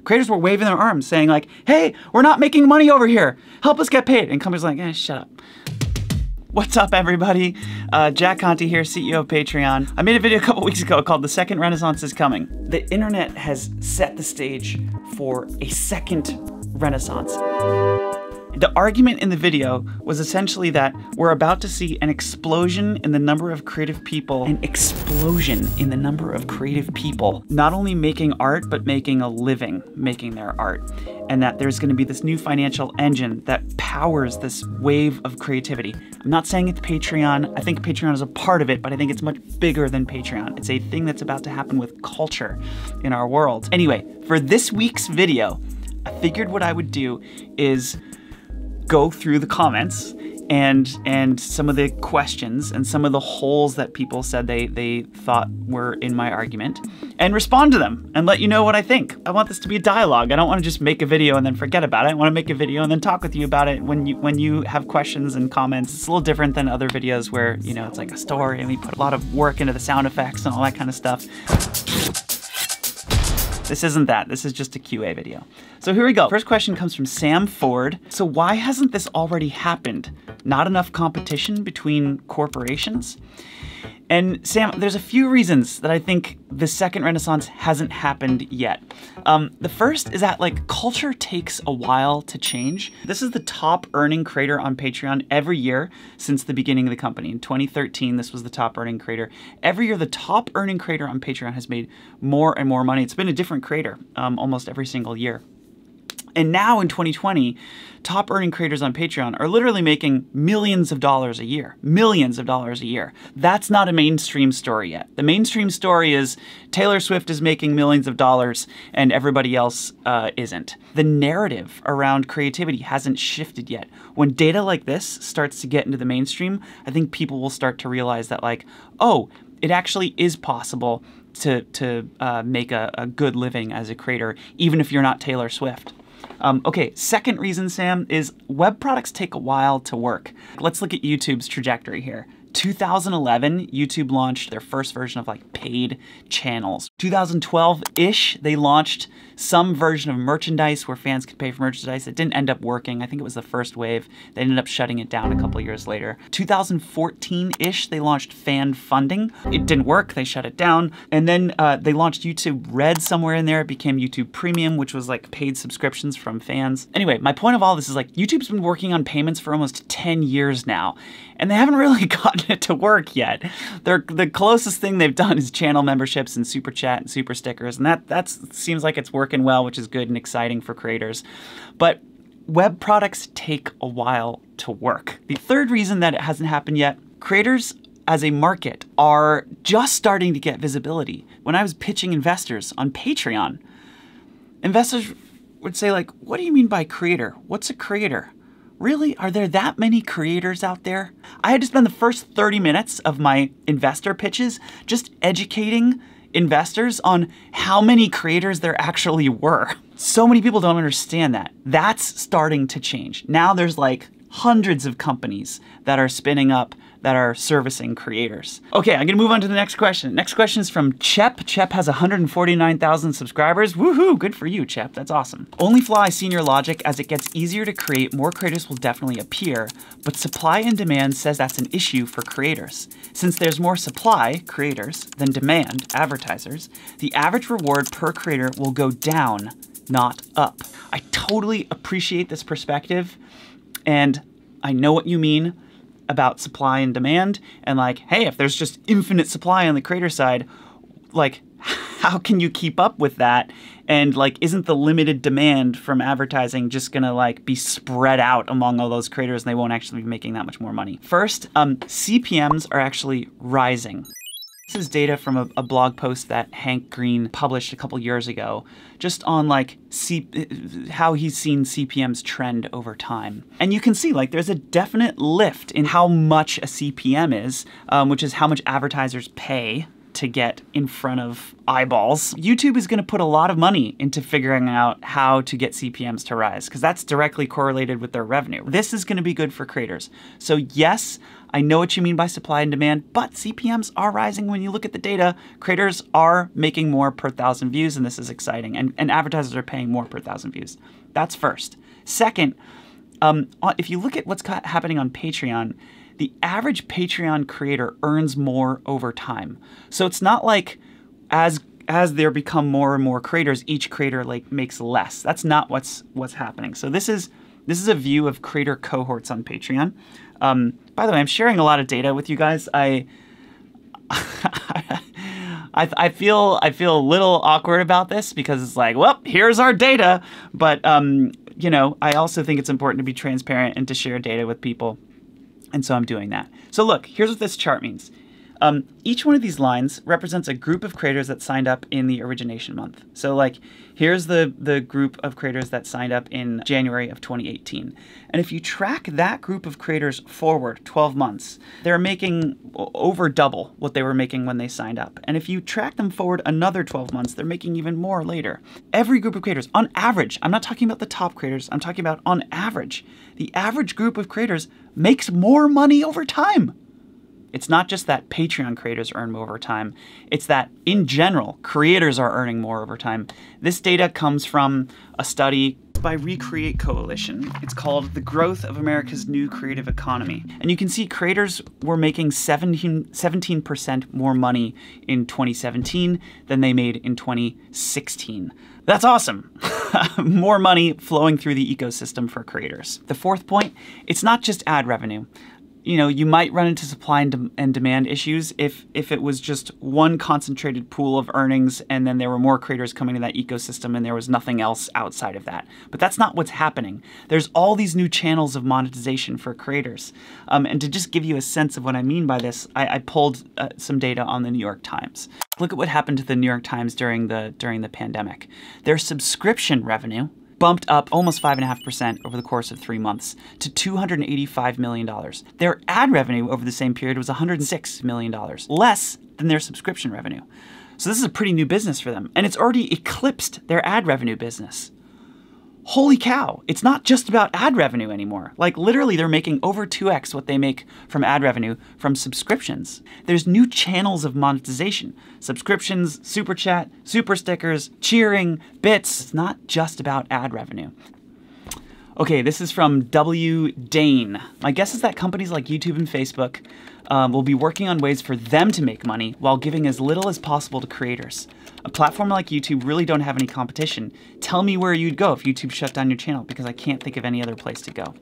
Creators were waving their arms saying like, hey, we're not making money over here. Help us get paid. And companies were like, shut up. What's up, everybody? Jack Conte here, CEO of Patreon. I made a video a couple weeks ago called The Second Renaissance is Coming. The internet has set the stage for a second renaissance. The argument in the video was essentially that we're about to see an explosion in the number of creative people, not only making art, but making a living making their art. And that there's gonna be this new financial engine that powers this wave of creativity. I'm not saying it's Patreon. I think Patreon is a part of it, but I think it's much bigger than Patreon. It's a thing that's about to happen with culture in our world. Anyway, for this week's video, I figured what I would do is go through the comments and some of the questions and some of the holes that people said they thought were in my argument and respond to them and let you know what I think. I want this to be a dialogue. I don't want to just make a video and then forget about it. I want to make a video and then talk with you about it when you have questions and comments. It's a little different than other videos where, you know, it's like a story and we put a lot of work into the sound effects and all that kind of stuff. This isn't that, this is just a QA video. So here we go. First question comes from Sam Ford. So why hasn't this already happened? Not enough competition between corporations? And Sam, there's a few reasons that I think the second renaissance hasn't happened yet. The first is that like culture takes a while to change. This is the top earning creator on Patreon every year since the beginning of the company. In 2013, this was the top earning creator. Every year, the top earning creator on Patreon has made more and more money. It's been a different creator almost every single year. And now in 2020, top earning creators on Patreon are literally making millions of dollars a year. Millions of dollars a year. That's not a mainstream story yet. The mainstream story is Taylor Swift is making millions of dollars and everybody else isn't. The narrative around creativity hasn't shifted yet. When data like this starts to get into the mainstream, I think people will start to realize that like, oh, it actually is possible to make a good living as a creator, even if you're not Taylor Swift. Okay, second reason, Sam, is web products take a while to work. Let's look at YouTube's trajectory here. 2011, YouTube launched their first version of like paid channels. 2012-ish, they launched some version of merchandise where fans could pay for merchandise. It didn't end up working. I think it was the first wave. They ended up shutting it down a couple years later. 2014-ish, they launched fan funding. It didn't work, they shut it down. And then they launched YouTube Red somewhere in there. It became YouTube Premium, which was like paid subscriptions from fans. Anyway, my point of all this is like YouTube's been working on payments for almost 10 years now, and they haven't really gotten it to work yet. The closest thing they've done is channel memberships and super chat and super stickers, and that seems like it's working well, which is good and exciting for creators. But web products take a while to work. The third reason that it hasn't happened yet, creators as a market are just starting to get visibility. When I was pitching investors on Patreon, investors would say like, what do you mean by creator? What's a creator? Really? Are there that many creators out there? I had to spend the first 30 minutes of my investor pitches just educating investors on how many creators there actually were. So many people don't understand that. That's starting to change. Now there's like hundreds of companies that are spinning up that are servicing creators. Okay, I'm gonna move on to the next question. Next question is from Chep. Chep has 149,000 subscribers. Woohoo, good for you, Chep, that's awesome. Only flaw I see in your logic, as it gets easier to create, more creators will definitely appear, but supply and demand says that's an issue for creators. Since there's more supply, creators, than demand, advertisers, the average reward per creator will go down, not up. I totally appreciate this perspective, and I know what you mean about supply and demand, and like, hey, if there's just infinite supply on the creator side, like, how can you keep up with that? And like, isn't the limited demand from advertising just gonna like be spread out among all those creators and they won't actually be making that much more money? First, CPMs are actually rising. This is data from a blog post that Hank Green published a couple years ago, just on like how he's seen CPMs trend over time. And you can see like there's a definite lift in how much a CPM is, which is how much advertisers pay to get in front of eyeballs. YouTube is gonna put a lot of money into figuring out how to get CPMs to rise, because that's directly correlated with their revenue. This is gonna be good for creators. So yes, I know what you mean by supply and demand, but CPMs are rising when you look at the data. Creators are making more per 1,000 views, and this is exciting. And advertisers are paying more per 1,000 views. That's first. Second, if you look at what's happening on Patreon, the average Patreon creator earns more over time. So it's not like as there become more and more creators, each creator like makes less. That's not what's happening. So this is a view of creator cohorts on Patreon. By the way, I'm sharing a lot of data with you guys. I feel a little awkward about this because it's like, well, here's our data. But you know, I also think it's important to be transparent and to share data with people. And so I'm doing that. So look, here's what this chart means. Each one of these lines represents a group of creators that signed up in the origination month. So like, here's the group of creators that signed up in January of 2018. And if you track that group of creators forward 12 months, they're making over double what they were making when they signed up. And if you track them forward another 12 months, they're making even more later. Every group of creators, on average, I'm not talking about the top creators, I'm talking about on average, the average group of creators makes more money over time. It's not just that Patreon creators earn more over time. It's that, in general, creators are earning more over time. This data comes from a study by Recreate Coalition. It's called The Growth of America's New Creative Economy. And you can see creators were making 17% more money in 2017 than they made in 2016. That's awesome. More money flowing through the ecosystem for creators. The fourth point, it's not just ad revenue. You know, you might run into supply and demand issues if it was just one concentrated pool of earnings and then there were more creators coming to that ecosystem and there was nothing else outside of that. But that's not what's happening. There's all these new channels of monetization for creators. And to just give you a sense of what I mean by this, I pulled some data on the New York Times. Look at what happened to the New York Times during the pandemic. Their subscription revenue bumped up almost 5.5% over the course of 3 months to $285 million. Their ad revenue over the same period was $106 million, less than their subscription revenue. So this is a pretty new business for them, and it's already eclipsed their ad revenue business. Holy cow, it's not just about ad revenue anymore. Like literally they're making over 2x what they make from ad revenue from subscriptions. There's new channels of monetization. Subscriptions, super chat, super stickers, cheering, bits. It's not just about ad revenue. Okay, this is from W. Dane. My guess is that companies like YouTube and Facebook will be working on ways for them to make money while giving as little as possible to creators. A platform like YouTube really don't have any competition. Tell me where you'd go if YouTube shut down your channel, because I can't think of any other place to go.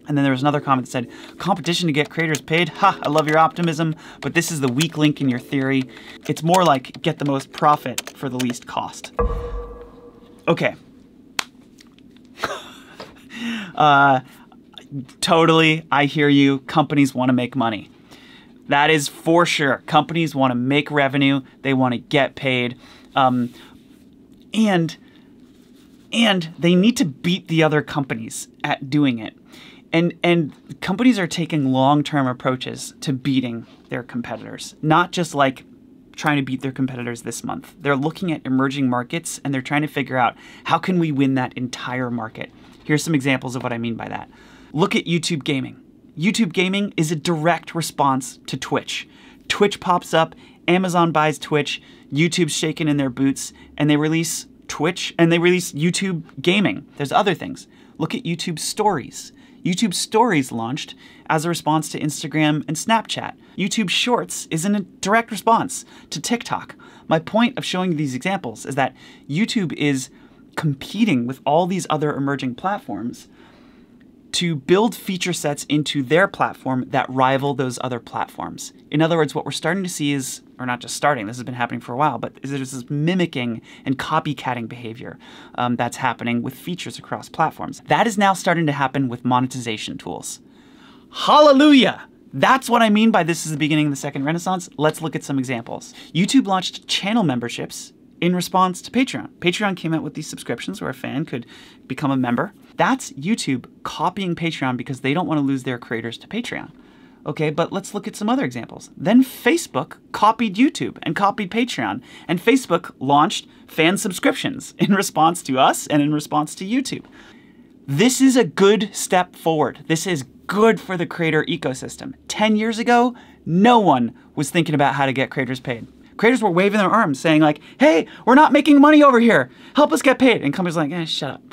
And then there was another comment that said, competition to get creators paid? Ha, I love your optimism, but this is the weak link in your theory. It's more like get the most profit for the least cost. Okay. Totally, I hear you. Companies want to make money. That is for sure. Companies want to make revenue. They want to get paid. And they need to beat the other companies at doing it. And companies are taking long-term approaches to beating their competitors, not just like trying to beat their competitors this month. They're looking at emerging markets and they're trying to figure out how can we win that entire market. Here's some examples of what I mean by that. Look at YouTube Gaming. YouTube Gaming is a direct response to Twitch. Twitch pops up, Amazon buys Twitch, YouTube's shaking in their boots, and they release Twitch, and they release YouTube Gaming. There's other things. Look at YouTube Stories. YouTube Stories launched as a response to Instagram and Snapchat. YouTube Shorts is in a direct response to TikTok. My point of showing you these examples is that YouTube is competing with all these other emerging platforms to build feature sets into their platform that rival those other platforms. In other words, what we're starting to see is, or not just starting, this has been happening for a while, but there's this mimicking and copycatting behavior that's happening with features across platforms. That is now starting to happen with monetization tools. Hallelujah! That's what I mean by this is the beginning of the second renaissance. Let's look at some examples. YouTube launched channel memberships in response to Patreon. Patreon came out with these subscriptions where a fan could become a member. That's YouTube copying Patreon because they don't want to lose their creators to Patreon. Okay, but let's look at some other examples. Then Facebook copied YouTube and copied Patreon, and Facebook launched fan subscriptions in response to us and in response to YouTube. This is a good step forward. This is good for the creator ecosystem. 10 years ago, no one was thinking about how to get creators paid. Creators were waving their arms saying like, hey, we're not making money over here. Help us get paid. And companies are like, shut up.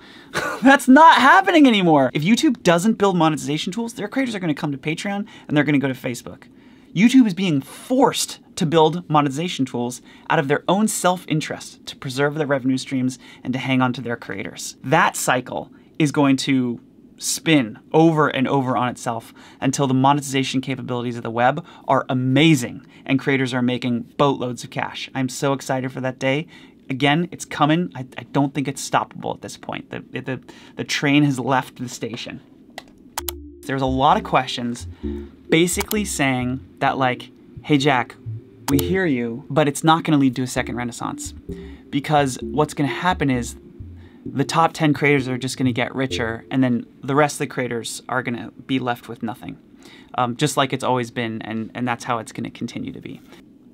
That's not happening anymore. If YouTube doesn't build monetization tools, their creators are gonna come to Patreon and they're gonna go to Facebook. YouTube is being forced to build monetization tools out of their own self-interest to preserve their revenue streams and to hang on to their creators. That cycle is going to spin over and over on itself until the monetization capabilities of the web are amazing and creators are making boatloads of cash. I'm so excited for that day. Again, it's coming. I don't think it's stoppable at this point. The train has left the station. There's a lot of questions basically saying that like, hey Jack, we hear you, but it's not gonna lead to a second renaissance. Because what's gonna happen is the top 10 creators are just gonna get richer and then the rest of the creators are gonna be left with nothing. Just like it's always been, and that's how it's gonna continue to be.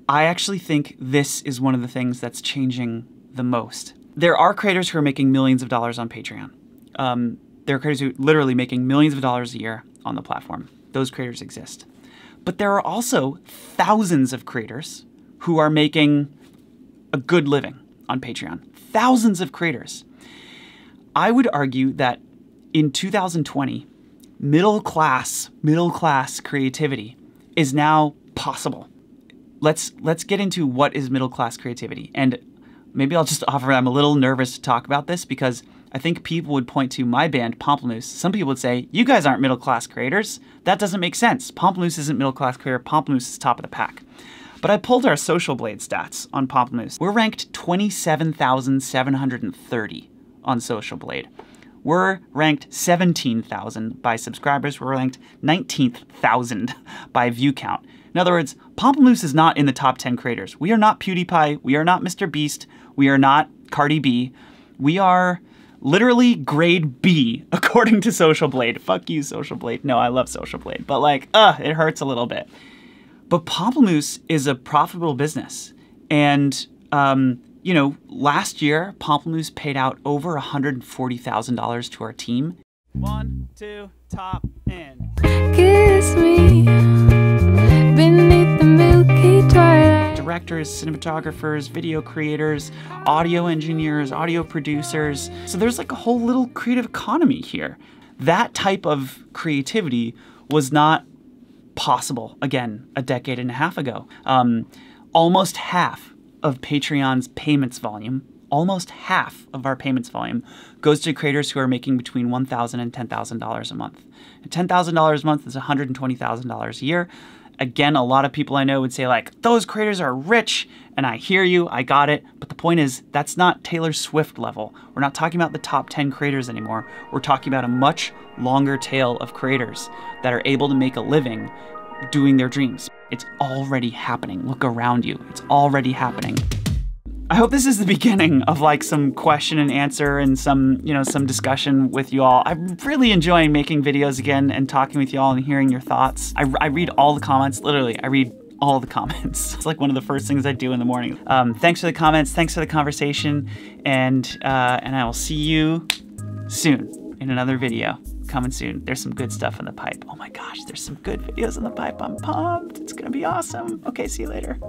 I actually think this is one of the things that's changing the most. There are creators who are making millions of dollars on Patreon. There are creators who are literally making millions of dollars a year on the platform. Those creators exist. But there are also thousands of creators who are making a good living on Patreon. Thousands of creators. I would argue that in 2020, middle class creativity is now possible. Let's get into what is middle class creativity. And maybe I'll just offer, I'm a little nervous to talk about this because I think people would point to my band, Pamplemousse. Some people would say, you guys aren't middle class creators. That doesn't make sense. Pamplemousse isn't middle class creator. Pamplemousse is top of the pack. But I pulled our Social Blade stats on Pamplemousse. We're ranked 27,730 on Social Blade. We're ranked 17,000 by subscribers. We're ranked 19,000 by view count. In other words, Pamplemousse is not in the top 10 creators. We are not PewDiePie. We are not Mr. Beast. We are not Cardi B. We are literally grade B, according to Social Blade. Fuck you, Social Blade. No, I love Social Blade, but like, it hurts a little bit. But Pamplemousse is a profitable business. And, you know, last year, Pamplemousse paid out over $140,000 to our team. 1, 2, top, and. Kiss me beneath the milky twilight. Directors, cinematographers, video creators, audio engineers, audio producers. So there's like a whole little creative economy here. That type of creativity was not possible, again, a decade and a half ago. Almost half of Patreon's payments volume, almost half of our payments volume goes to creators who are making between $1,000 and $10,000 a month. And $10,000 a month is $120,000 a year. Again, a lot of people I know would say like, those creators are rich, and I hear you, I got it. But the point is, that's not Taylor Swift level. We're not talking about the top 10 creators anymore. We're talking about a much longer tail of creators that are able to make a living doing their dreams. It's already happening. Look around you. It's already happening. I hope this is the beginning of like some question and answer and some, you know, some discussion with you all. I'm really enjoying making videos again and talking with you all and hearing your thoughts. I read all the comments, literally, I read all the comments. It's like one of the first things I do in the morning. Thanks for the comments, thanks for the conversation, and I will see you soon in another video. Coming soon. There's some good stuff in the pipe. Oh my gosh, there's some good videos in the pipe. I'm pumped. It's gonna be awesome. Okay, see you later.